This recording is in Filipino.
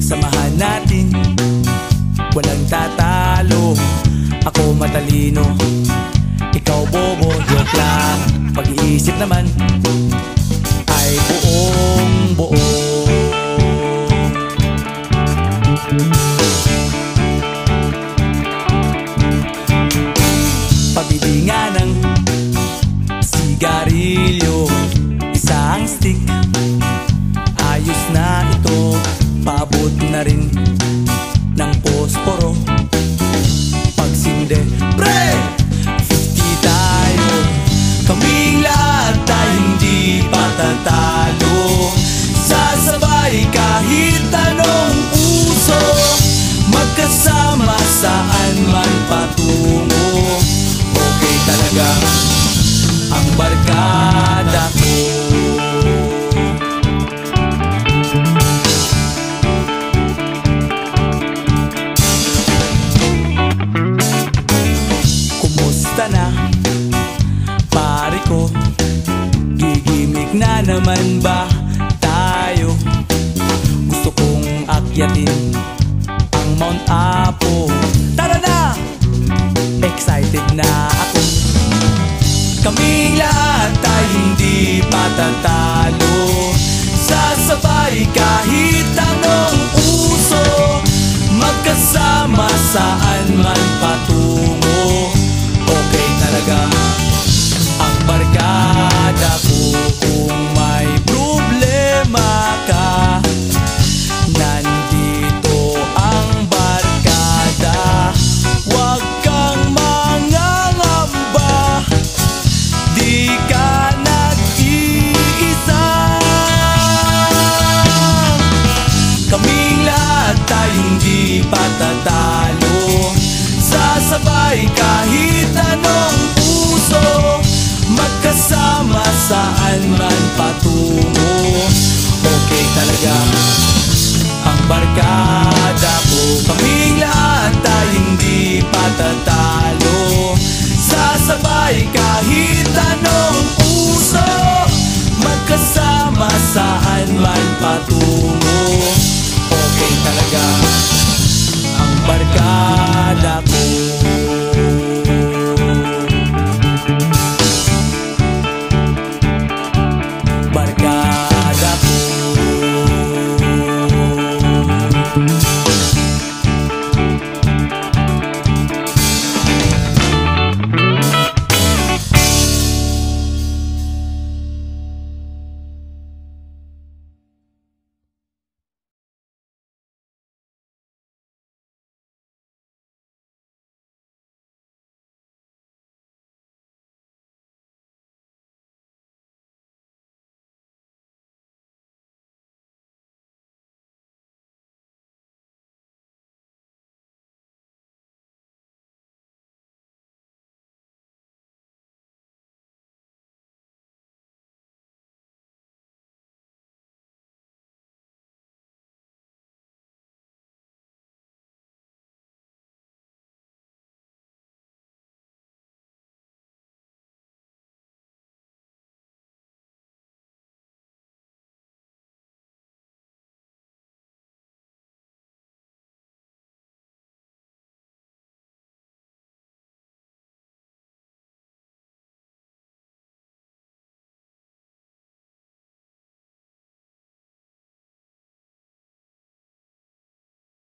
Samahan natin, walang tatalo. Ako matalino, ikaw bobo. Joke lang, pag-iisip naman ay buong buo. Pabili nga ng sigarilyo, isang stick, ayos na ito. Paabot na rin ng posporo. Pagsinde, pre! 50 tayo, kaming lahat tayo hindi patatalo. Sasabay kahit anong uso, magkasama saan man patungo. Okay talaga ang barkada ko. Kumusta na, pare ko? Gigimik na naman ba tayo? Gusto kong akyatin ang Mount Apo. Tara na! Excited na ako. Kaming lahat tayo hindi patatalo. Sasabay kahit anong uso, magkasama saan man patungo. Okay talaga ang barkada ko. Kung may problema ka, nandito ang barkada. Huwag kang mangangamba, di ka nag-iisa. Kaming lahat tayo hindi patatalo. Sasabay kahit anong uso, magkasama saan man patungo. Okay talaga ang barkada ko. Kaming lahat tayo hindi patatalo. Sasabay kahit anong uso, magkasama saan man patungo.